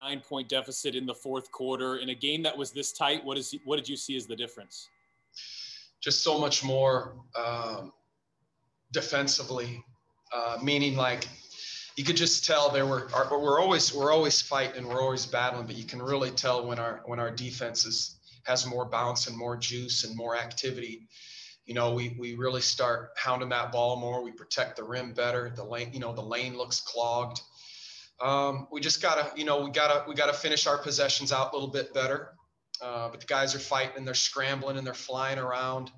9-point deficit in the fourth quarter in a game that was this tight. What did you see as the difference? Just so much more defensively, meaning like you could just tell we're always fighting and we're always battling, but you can really tell when our defense has more bounce and more juice and more activity. You know, we really start hounding that ball more. We protect the rim better. The lane looks clogged. We just gotta finish our possessions out a little bit better. But the guys are fighting and they're scrambling and they're flying around.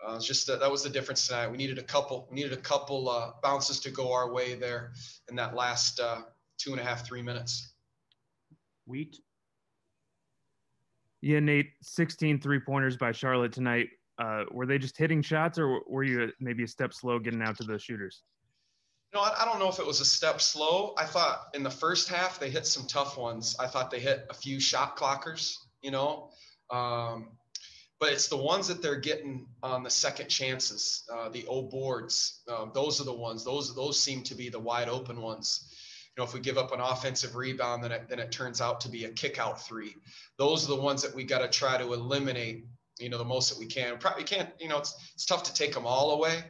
It's just that was the difference tonight. We needed a couple bounces to go our way there in that last 2.5, 3 minutes. Wheat. Yeah, Nate, 16 3-pointers by Charlotte tonight. Were they just hitting shots, or were you maybe a step slow getting out to the shooters? No, I don't know if it was a step slow. I thought in the first half they hit some tough ones. I thought they hit a few shot clockers, but it's the ones that they're getting on the second chances, the boards. Those are the ones. Those seem to be the wide open ones. You know, if we give up an offensive rebound, then it turns out to be a kick out three. Those are the ones that we got to try to eliminate, the most that we can. Probably can't, it's tough to take them all away,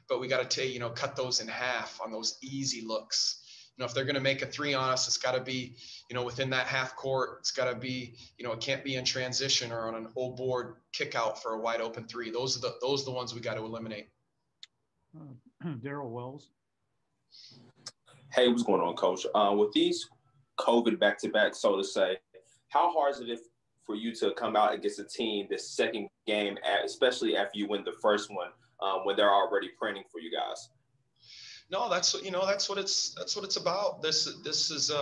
but we got to cut those in half on those easy looks. If they're going to make a three on us, it's got to be, within that half court. It's got to be, it can't be in transition or on an old board kick out for a wide open three. Those are the ones we got to eliminate. Daryl Wells. Hey, what's going on, Coach? With these COVID back-to-back, so to say, how hard is it for you to come out against a team this second game, especially after you win the first one, when they're already printing for you guys? No, that's what it's about. This is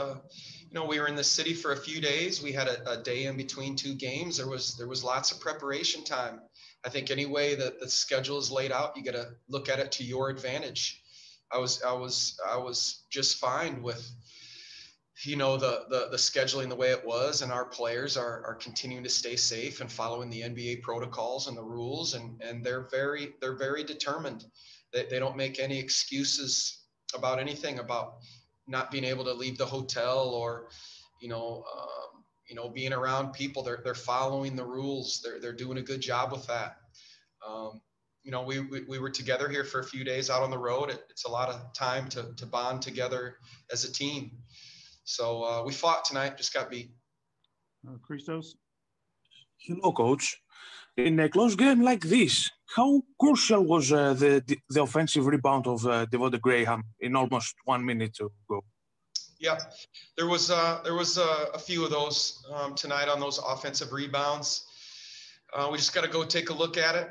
we were in the city for a few days. We had a day in between two games. There was lots of preparation time. I think any way that the schedule is laid out, you got to look at it to your advantage. I was just fine with the scheduling the way it was, and our players are continuing to stay safe and following the NBA protocols and the rules, and they're very determined. They don't make any excuses about anything, about not being able to leave the hotel or, being around people. They're following the rules. They're doing a good job with that. We were together here for a few days out on the road. It's a lot of time to bond together as a team. So we fought tonight, just got beat. Christos? Hello, Coach. In a close game like this, how crucial was the offensive rebound of Devonte Graham in almost 1 minute to go? Yeah, there was a few of those tonight on those offensive rebounds. We just got to go take a look at it.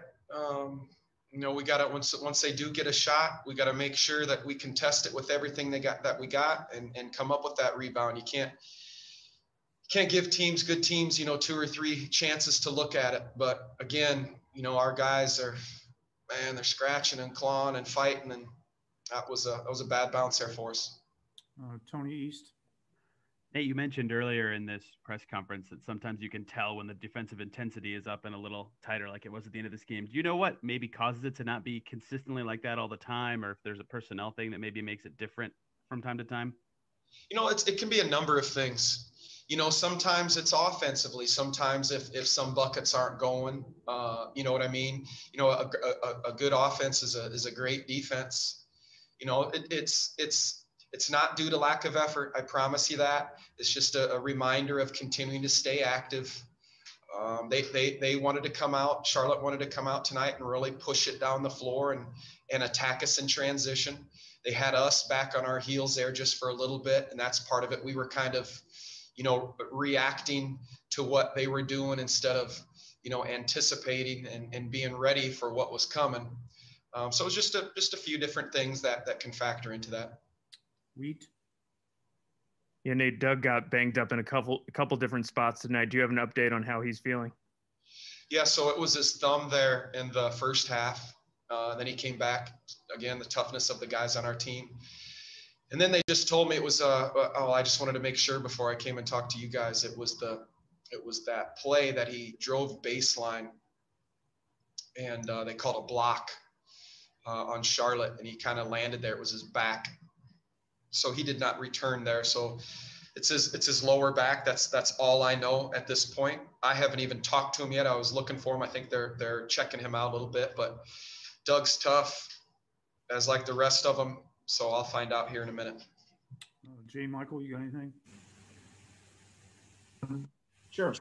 We got to once they do get a shot, we got to make sure that we contest it with everything we got and come up with that rebound. You can't give good teams, 2 or 3 chances to look at it. But again, our guys they're scratching and clawing and fighting, and that was a bad bounce there for us. Tony East. Nate, you mentioned earlier in this press conference that sometimes you can tell when the defensive intensity is up and a little tighter, like it was at the end of this game. Do you know what maybe causes it to not be consistently like that all the time, or if there's a personnel thing that maybe makes it different from time to time? It can be a number of things. Sometimes it's offensively. Sometimes if some buckets aren't going, you know what I mean? A good offense is a great defense. It's not due to lack of effort. I promise you that. It's just a reminder of continuing to stay active. They wanted to come out. Charlotte wanted to come out tonight and really push it down the floor and attack us in transition. They had us back on our heels there just for a little bit, and that's part of it. We were kind of, reacting to what they were doing instead of, anticipating and being ready for what was coming. So it's just a few different things that can factor into that. Wheat. Yeah, Nate, Doug got banged up in a couple different spots tonight. Do you have an update on how he's feeling? Yeah, so it was his thumb there in the first half. Then he came back. Again, the toughness of the guys on our team. And then they just told me it was I just wanted to make sure before I came and talked to you guys. It was that play that he drove baseline, and they called a block on Charlotte, and he kind of landed there. It was his back. So he did not return there. So It's his lower back. That's all I know at this point. I haven't even talked to him yet. I was looking for him. I think they're checking him out a little bit, but Doug's tough, as like the rest of them. So I'll find out here in a minute. J. Michael, you got anything? Sure.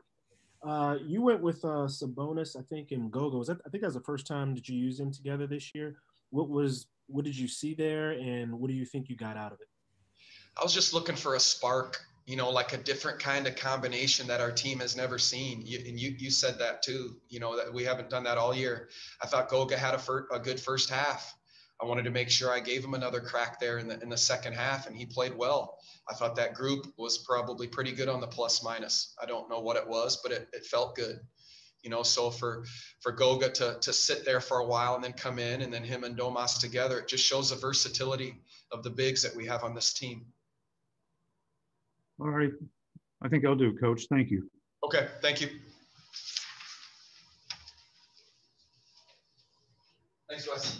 You went with Sabonis, I think, and Gogo. I think that was the first time that you used them together this year. What did you see there, and what do you think you got out of it? I was just looking for a spark, like a different kind of combination that our team has never seen. You said that too, that we haven't done that all year. I thought Goga had a good first half. I wanted to make sure I gave him another crack there in the second half, and he played well. I thought that group was probably pretty good on the plus minus. I don't know what it was, but it felt good. So for Goga to sit there for a while and then come in, and then him and Domas together, it just shows the versatility of the bigs that we have on this team. All right. I think I'll do it, Coach. Thank you. Okay. Thank you. Thanks, Wes.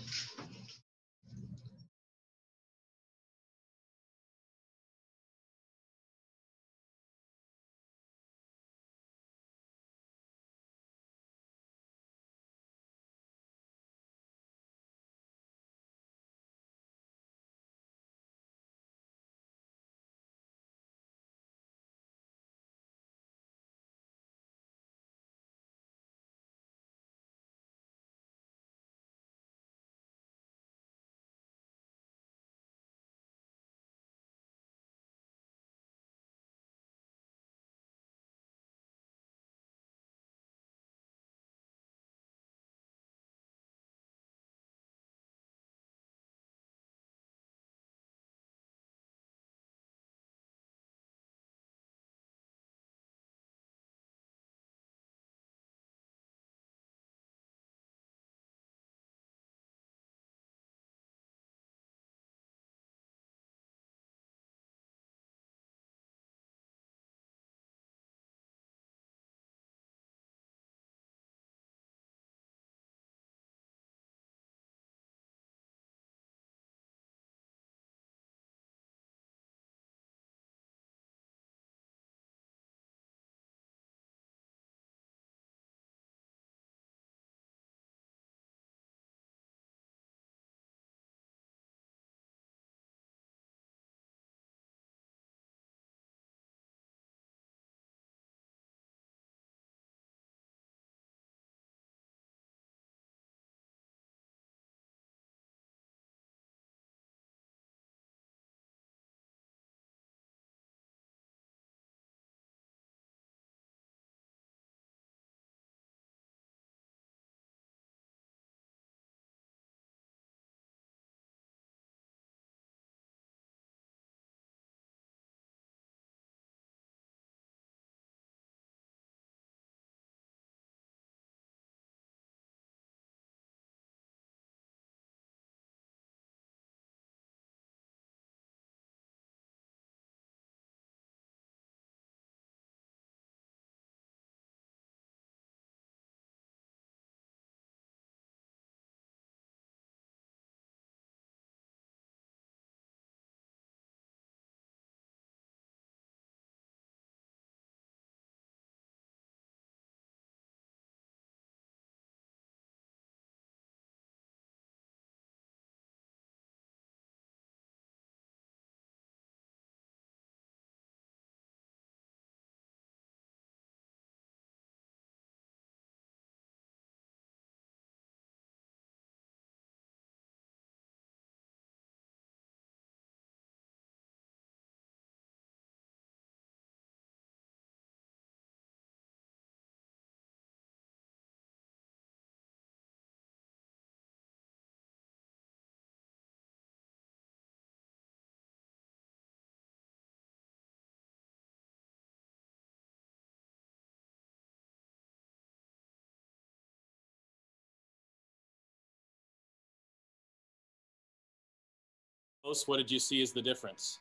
What did you see as the difference?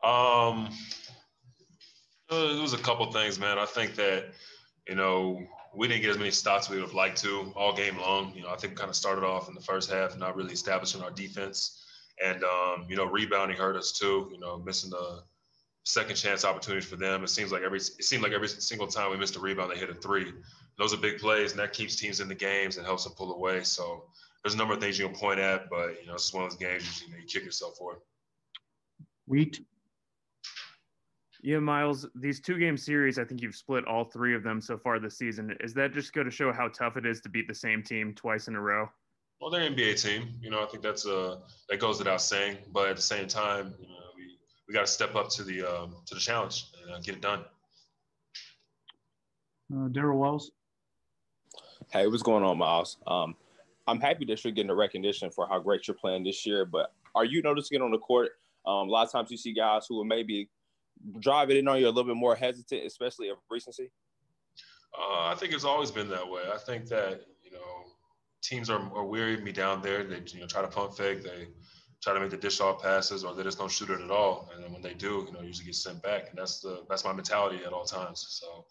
It was a couple things, man. I think that, we didn't get as many stops we would have liked to all game long. I think we kind of started off in the first half not really establishing our defense. And, rebounding hurt us too, missing the second chance opportunities for them. It seemed like every single time we missed a rebound, they hit a three. Those are big plays, and that keeps teams in the games and helps them pull away. So there's a number of things you can point at, but it's one of those games you kick yourself for. Wheat. Yeah, Miles, these 2-game series, I think you've split all 3 of them so far this season. Is that just going to show how tough it is to beat the same team twice in a row? Well, they're an NBA team. I think that goes without saying. But at the same time, we got to step up to the challenge and get it done. Darrell Wells. Hey, what's going on, Miles? I'm happy that you're getting the recognition for how great you're playing this year. But are you noticing it on the court? A lot of times you see guys who are maybe driving in on you a little bit more hesitant, especially of recency. I think it's always been that way. I think that teams are wearing me down there. They try to pump fake. They try to make the dish off passes, or they just don't shoot it at all. And then when they do, usually get sent back. And that's my mentality at all times. So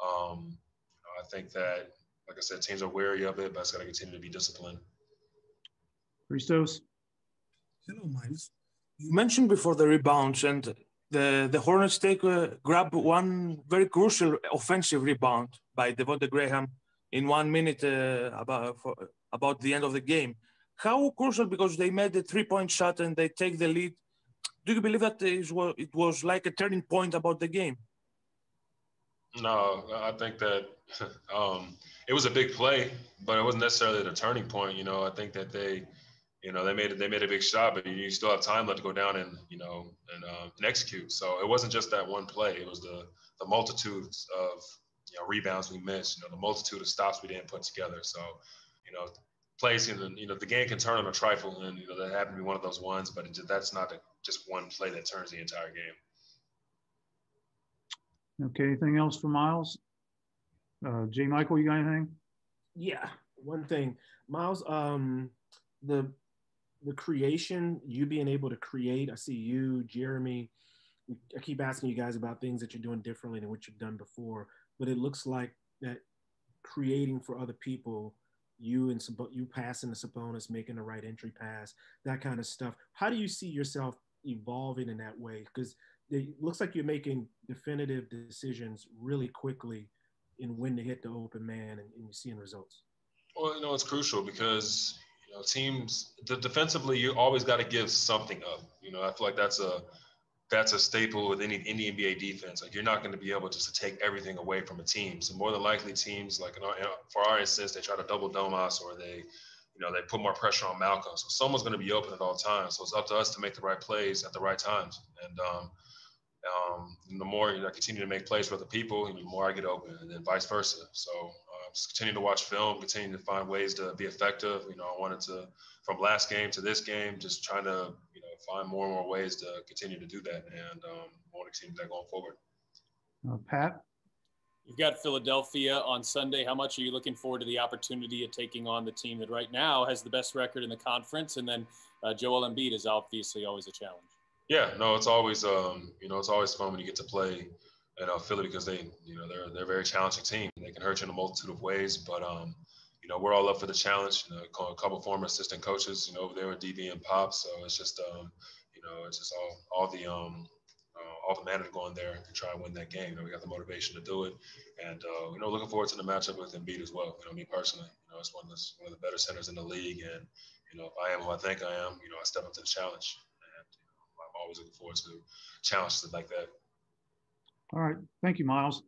I think that, like I said, teams are wary of it, but it's got to continue to be disciplined. Christos. Hello, Miles. You mentioned before the rebounds, and the Hornets grab one very crucial offensive rebound by Devontae Graham in 1 minute about the end of the game. How crucial, because they made a 3-point shot and they take the lead. Do you believe that it was like a turning point about the game? No, I think that it was a big play, but it wasn't necessarily the turning point. I think that they made a big shot, but you still have time left to go down and execute. So it wasn't just that one play. It was the multitudes of rebounds we missed. The multitude of stops we didn't put together. So plays the game can turn on a trifle, and that happened to be one of those ones. But that's not just one play that turns the entire game. Okay. Anything else for Miles? J. Michael, you got anything? Yeah, one thing, Miles. The creation, you being able to create. I see you, Jeremy. I keep asking you guys about things that you're doing differently than what you've done before, but it looks like that creating for other people, you passing the Sabonis, making the right entry pass, that kind of stuff. How do you see yourself evolving in that way? Because it looks like you're making definitive decisions really quickly in when to hit the open man, and you're seeing results. Well, it's crucial because teams defensively, you always got to give something up. I feel like that's a staple with any NBA defense. Like, you're not going to be able just to take everything away from a team. So more than likely, teams like for our instance, they try to double dome us, or they put more pressure on Malcolm. So someone's going to be open at all times. So it's up to us to make the right plays at the right times. And the more I continue to make plays for other people, the more I get open, and then vice versa. So just continue to watch film, continue to find ways to be effective. I wanted to, from last game to this game, just trying to find more and more ways to continue to do that, and I want to continue that going forward. Pat? You've got Philadelphia on Sunday. How much are you looking forward to the opportunity of taking on the team that right now has the best record in the conference? And then Joel Embiid is obviously always a challenge. Yeah, no, it's always it's always fun when you get to play Philly, because they're a very challenging team. They can hurt you in a multitude of ways, but we're all up for the challenge. A couple former assistant coaches, over there with DB and Pop. So it's just it's just all the managers going there to try and win that game. We got the motivation to do it, and looking forward to the matchup with Embiid as well. Me personally, it's one of the better centers in the league, and if I am who I think I am, I step up to the challenge. I'm always looking forward to challenges like that. All right. Thank you, Miles.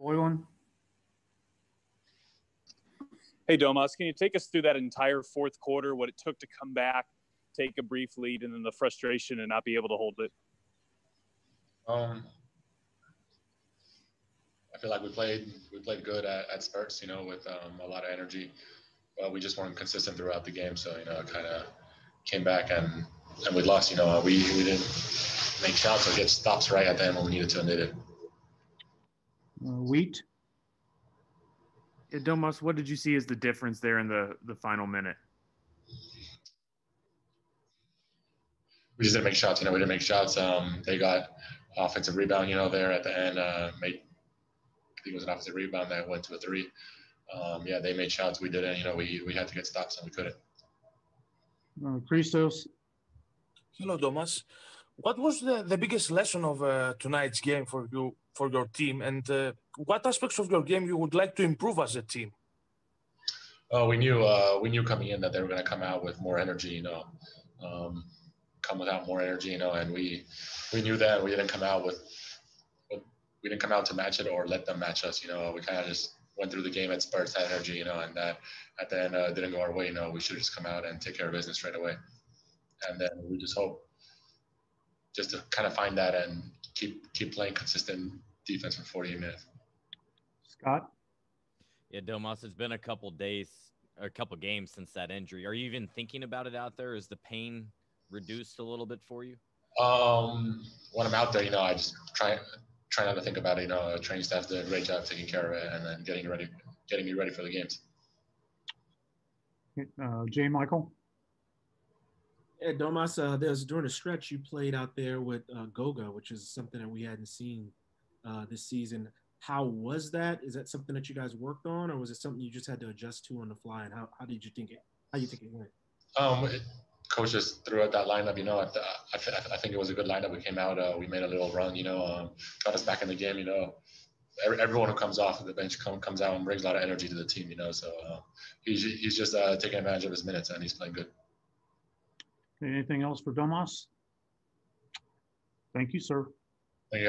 Boylan? Hey, Domas, can you take us through that entire fourth quarter, what it took to come back, take a brief lead, and then the frustration and not be able to hold it? I feel like we played good at spurts, you know, with a lot of energy. We just weren't consistent throughout the game, so you know, it kind of came back and we lost. You know, we didn't make shots or get stops right at the end when we needed to, and they did. Wheat? Yeah, Domas, what did you see as the difference there in the final minute? We just didn't make shots. You know, we didn't make shots. They got offensive rebound, you know, there at the end. I think it was an offensive rebound that went to a three. Yeah, they made shots. We didn't. You know, we had to get stops and we couldn't. Christos? Hello, Thomas. What was the biggest lesson of tonight's game for your team, and what aspects of your game you would like to improve as a team? We knew coming in that they were going to come out with more energy, you know, come without more energy, you know, and we knew that. We didn't come out to match it or let them match us, you know. We kind of just went through the game at spurts, had energy, you know, and that at the end didn't go our way. You know, we should have just come out and take care of business right away, and then we just hope just to kind of find that and keep playing consistent defense for 48 minutes. Scott? Yeah, Domas, it's been a couple days or a couple games since that injury. Are you even thinking about it out there? Is the pain reduced a little bit for you? When I'm out there, you know, I just try not to think about it. You know, training staff did a great job taking care of it and then getting me ready for the games. J. Michael? Yeah, Domas, during the stretch you played out there with Goga, which is something that we hadn't seen this season. How was that? Is that something that you guys worked on, or was it something you just had to adjust to on the fly? And how you think it went? Coach just threw out that lineup. You know, I think it was a good lineup. We came out, we made a little run. You know, got us back in the game. You know, everyone who comes off of the bench comes out and brings a lot of energy to the team. You know, so he's just taking advantage of his minutes and he's playing good. Anything else for Domas? Thank you, sir.